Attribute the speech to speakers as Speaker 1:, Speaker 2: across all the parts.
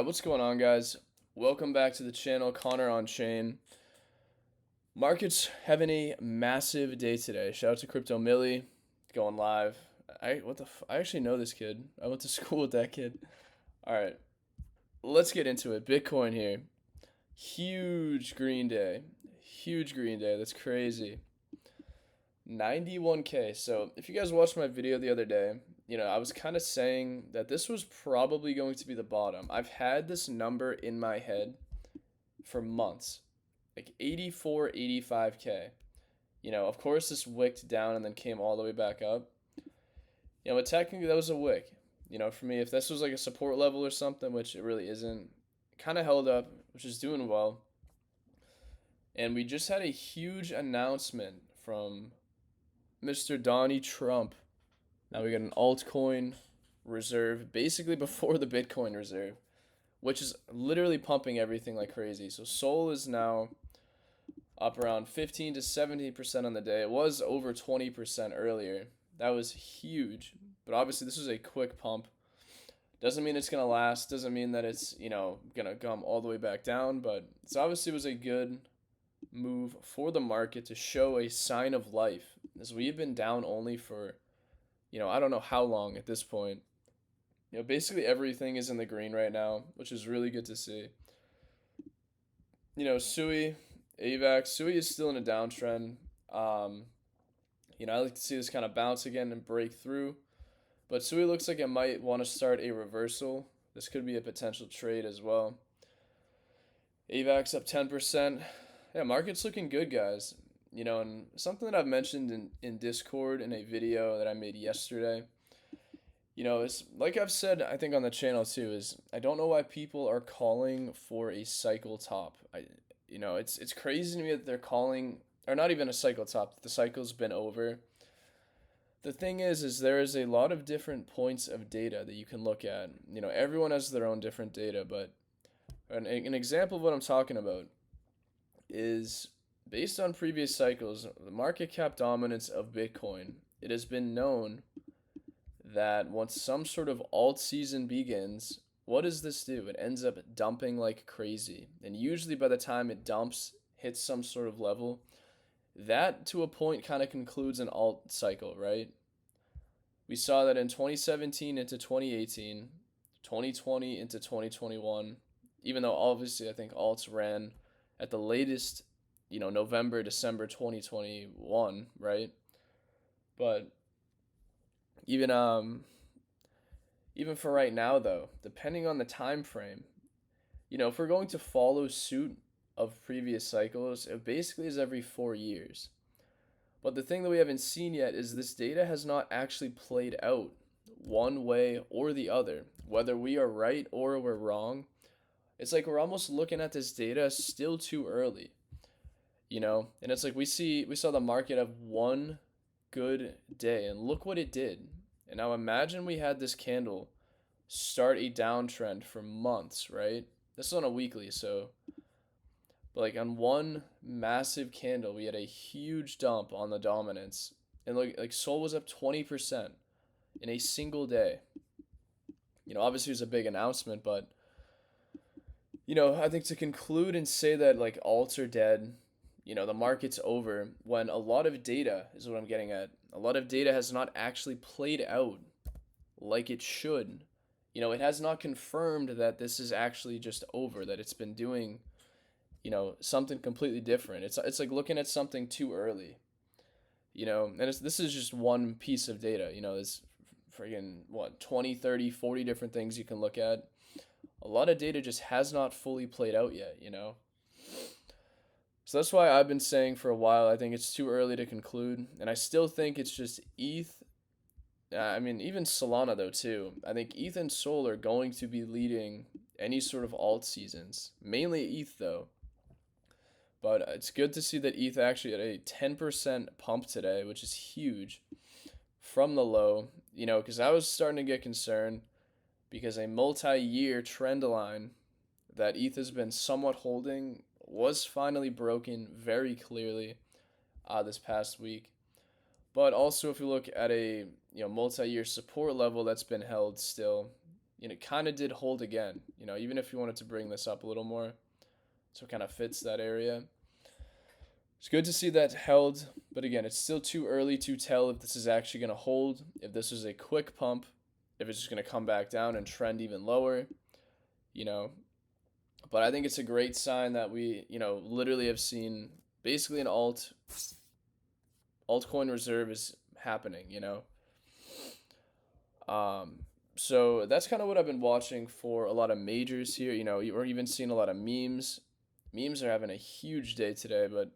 Speaker 1: What's going on, guys? Welcome back to the channel, Connor on Chain. Markets having a massive day today. Shout out to Crypto Millie going live. I actually know this kid. I went to school with that kid. All right, let's get into it. Bitcoin here. Huge green day. Huge green day. That's crazy. 91K. So, if you guys watched my video the other day, I was kind of saying that this was probably going to be the bottom. I've had this number in my head for months, like 84, 85K. Of course, this wicked down and then came all the way back up. But technically, that was a wick. For me, if this was like a support level or something, which it really isn't, kind of held up, which is doing well. And we just had a huge announcement from Mr. Donnie Trump. Now we got an altcoin reserve basically before the Bitcoin reserve, which is literally pumping everything like crazy. So Sol is now up around 15 to 17% on the day. It was over 20% earlier. That was huge. But obviously this was a quick pump. Doesn't mean it's going to last. Doesn't mean that it's, going to come all the way back down. But it obviously was a good move for the market to show a sign of life, as we've been down only for, I don't know how long at this point. Basically everything is in the green right now, which is really good to see. Sui, AVAX, Sui is still in a downtrend. I like to see this kind of bounce again and break through. But Sui looks like it might want to start a reversal. This could be a potential trade as well. AVAX up 10%. Yeah, market's looking good, guys. And something that I've mentioned in Discord in a video that I made yesterday, it's like I've said, I think on the channel too, is I don't know why people are calling for a cycle top. It's crazy to me that they're calling, or not even a cycle top, the cycle's been over. The thing is there is a lot of different points of data that you can look at. Everyone has their own different data, but an example of what I'm talking about is based on previous cycles, the market cap dominance of Bitcoin. It has been known that once some sort of alt season begins, what does this do? It ends up dumping like crazy. And usually by the time it dumps, hits some sort of level, that to a point kind of concludes an alt cycle, right? We saw that in 2017 into 2018, 2020 into 2021, even though obviously I think alts ran at the latest, November, December 2021, right? But even even for right now though, depending on the time frame, if we're going to follow suit of previous cycles, it basically is every 4 years. But the thing that we haven't seen yet is this data has not actually played out one way or the other, whether we are right or we're wrong. It's like we're almost looking at this data still too early, and it's like we saw the market have one good day, and look what it did. And now imagine we had this candle start a downtrend for months, right? This is on a weekly, so, but like on one massive candle, we had a huge dump on the dominance, and like Sol was up 20% in a single day. Obviously it was a big announcement, but I think to conclude and say that like alts are dead, the market's over, when a lot of data is what I'm getting at. A lot of data has not actually played out like it should. It has not confirmed that this is actually just over, that it's been doing, something completely different. It's like looking at something too early, and this is just one piece of data. There's friggin' 20, 30, 40 different things you can look at. A lot of data just has not fully played out yet, So that's why I've been saying for a while, I think it's too early to conclude. And I still think it's just ETH. Even Solana, though, too. I think ETH and Sol are going to be leading any sort of alt seasons. Mainly ETH, though. But it's good to see that ETH actually had a 10% pump today, which is huge from the low. Because I was starting to get concerned because a multi-year trend line that ETH has been somewhat holding was finally broken very clearly this past week. But also, if you look at a multi-year support level that's been held still, kind of did hold again. Even if you wanted to bring this up a little more, so it kind of fits that area. It's good to see that held, but again, it's still too early to tell if this is actually going to hold, if this is a quick pump, if it's just going to come back down and trend even lower, you know. But I think it's a great sign that we, literally have seen basically an altcoin reserve is happening. So that's kind of what I've been watching for a lot of majors here. Or even seeing a lot of memes. Memes are having a huge day today, but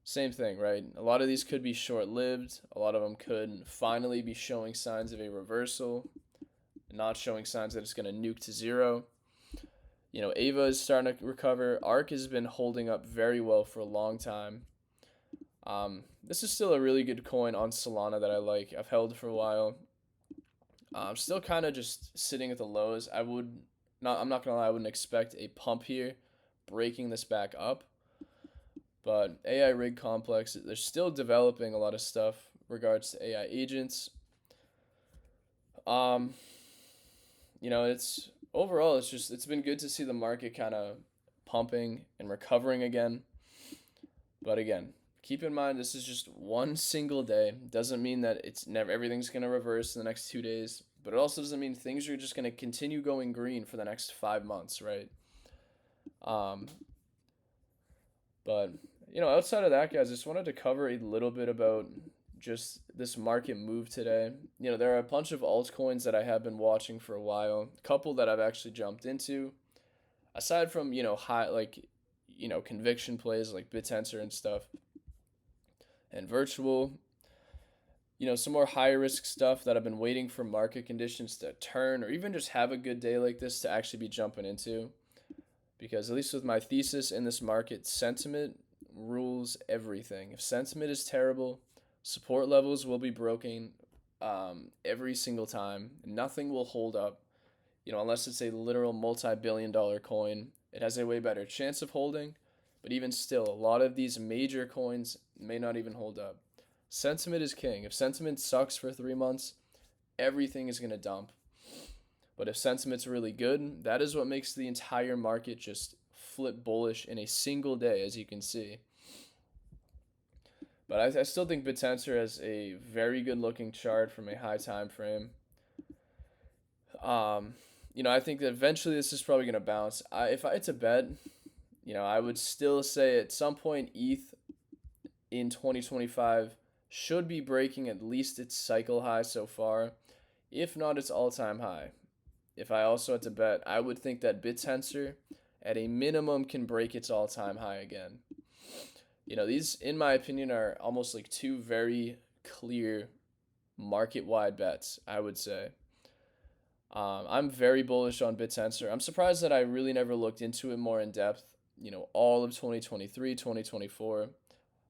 Speaker 1: same thing, right? A lot of these could be short-lived. A lot of them could finally be showing signs of a reversal, not showing signs that it's going to nuke to zero. Ava is starting to recover. ARK has been holding up very well for a long time. This is still a really good coin on Solana that I like. I've held for a while. I'm still kind of just sitting at the lows. I'm not gonna lie, I wouldn't expect a pump here, breaking this back up. But AI rig complex, they're still developing a lot of stuff regards to AI agents. It's overall, it's been good to see the market kind of pumping and recovering again. But again, keep in mind this is just one single day. Doesn't mean that it's never everything's gonna reverse in the next 2 days. But it also doesn't mean things are just gonna continue going green for the next 5 months, right? But outside of that, guys, I just wanted to cover a little bit about just this market move today. There are a bunch of altcoins that I have been watching for a while. A couple that I've actually jumped into. Aside from, high conviction plays like BitTensor and stuff. And virtual, some more high risk stuff that I've been waiting for market conditions to turn or even just have a good day like this to actually be jumping into. Because at least with my thesis in this market, sentiment rules everything. If sentiment is terrible, support levels will be broken every single time. Nothing will hold up, unless it's a literal multi-billion-dollar coin. It has a way better chance of holding, but even still, a lot of these major coins may not even hold up. Sentiment is king. If sentiment sucks for 3 months, everything is going to dump. But if sentiment's really good, that is what makes the entire market just flip bullish in a single day, as you can see. But I still think BitTensor has a very good looking chart from a high time frame. I think that eventually this is probably going to bounce. If I had to bet, I would still say at some point ETH in 2025 should be breaking at least its cycle high so far, if not its all-time high. If I also had to bet, I would think that BitTensor at a minimum can break its all-time high again. These, in my opinion, are almost like two very clear market-wide bets, I would say. I'm very bullish on BitTensor. I'm surprised that I really never looked into it more in depth, all of 2023, 2024.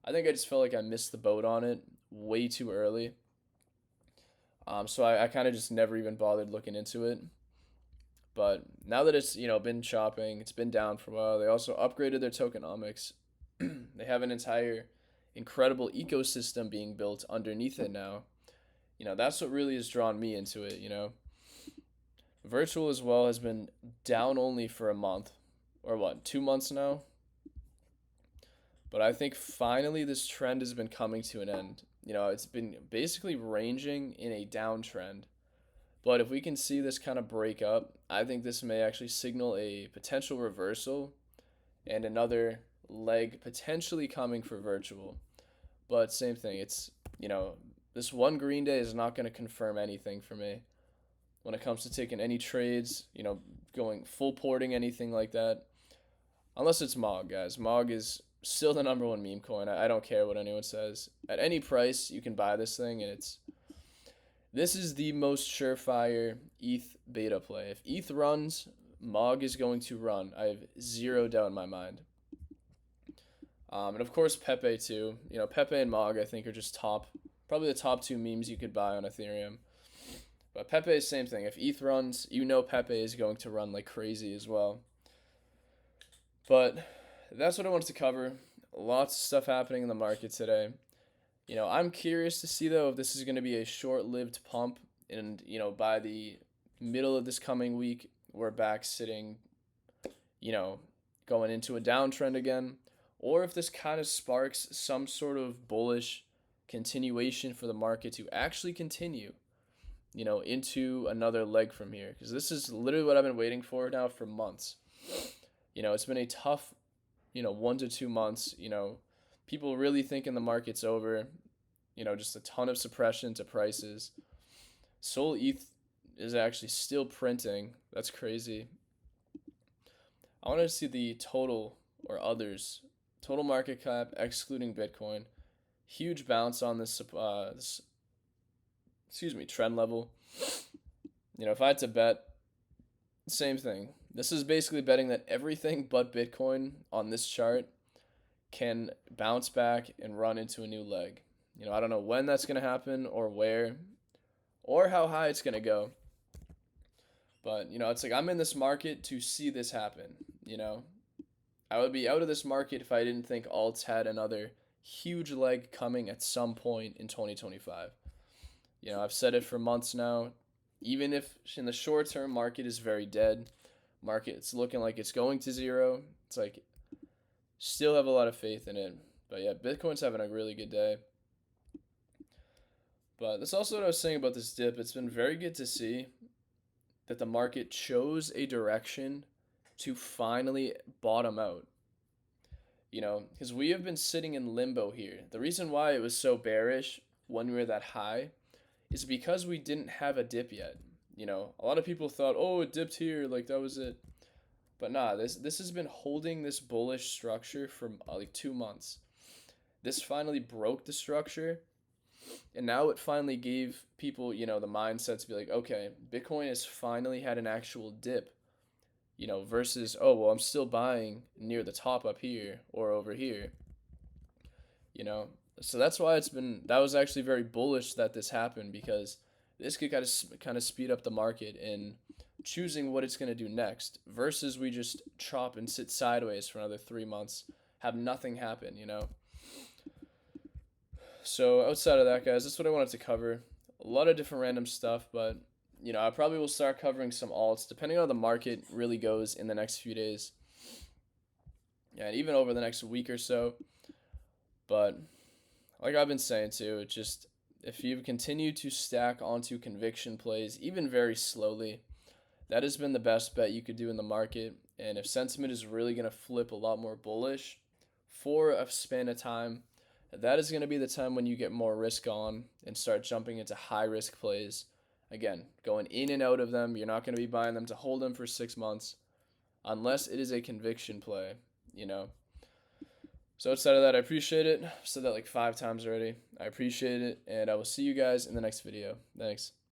Speaker 1: I think I just felt like I missed the boat on it way too early. So I kind of just never even bothered looking into it. But now that it's, been chopping, it's been down for a while, they also upgraded their tokenomics. They have an entire incredible ecosystem being built underneath it now. That's what really has drawn me into it. Virtual as well has been down only for a month, or what, 2 months now? But I think finally this trend has been coming to an end. It's been basically ranging in a downtrend. But if we can see this kind of break up, I think this may actually signal a potential reversal and another leg potentially coming for virtual. But same thing, it's, this one green day is not going to confirm anything for me when it comes to taking any trades, going full porting, anything like that. Unless it's MOG, guys. MOG is still the number one meme coin. I don't care what anyone says. At any price, you can buy this thing, and this is the most surefire ETH beta play. If ETH runs, MOG is going to run. I have zero doubt in my mind. And of course, Pepe too. Pepe and MOG I think are just probably the top two memes you could buy on Ethereum. But Pepe is same thing. If ETH runs, Pepe is going to run like crazy as well. But that's what I wanted to cover. Lots of stuff happening in the market today. I'm curious to see though if this is going to be a short-lived pump, and by the middle of this coming week, we're back sitting, you know, going into a downtrend again, or if this kind of sparks some sort of bullish continuation for the market to actually continue, into another leg from here. Because this is literally what I've been waiting for now for months. It's been a tough, 1 to 2 months. People really thinking the market's over. Just a ton of suppression to prices. Sol ETH is actually still printing. That's crazy. I want to see the total or others. Total market cap excluding Bitcoin. Huge bounce on this trend level. If I had to bet, same thing. This is basically betting that everything but Bitcoin on this chart can bounce back and run into a new leg. I don't know when that's going to happen or where or how high it's going to go. But, it's like I'm in this market to see this happen. I would be out of this market if I didn't think alts had another huge leg coming at some point in 2025. I've said it for months now. Even if in the short term market is very dead, market's looking like it's going to zero, it's like still have a lot of faith in it. But yeah, Bitcoin's having a really good day. But that's also what I was saying about this dip. It's been very good to see that the market chose a direction to finally bottom out. Because we have been sitting in limbo here. The reason why it was so bearish when we were that high is because we didn't have a dip yet. A lot of people thought, oh, it dipped here, like that was it. But nah, this has been holding this bullish structure for like 2 months. This finally broke the structure, and now it finally gave people, the mindset to be like, okay, Bitcoin has finally had an actual dip, versus, oh, well, I'm still buying near the top up here or over here, So that's why that was actually very bullish that this happened, because this could kind of speed up the market in choosing what it's going to do next, versus we just chop and sit sideways for another 3 months, have nothing happen, So outside of that, guys, that's what I wanted to cover. A lot of different random stuff, but I probably will start covering some alts depending on how the market really goes in the next few days. Yeah, and even over the next week or so. But like I've been saying too, it's just if you continue to stack onto conviction plays, even very slowly, that has been the best bet you could do in the market. And if sentiment is really going to flip a lot more bullish for a span of time, that is going to be the time when you get more risk on and start jumping into high risk plays. Again, going in and out of them. You're not going to be buying them to hold them for 6 months unless it is a conviction play, So outside of that, I appreciate it. I've said that like 5 times already. I appreciate it, and I will see you guys in the next video. Thanks.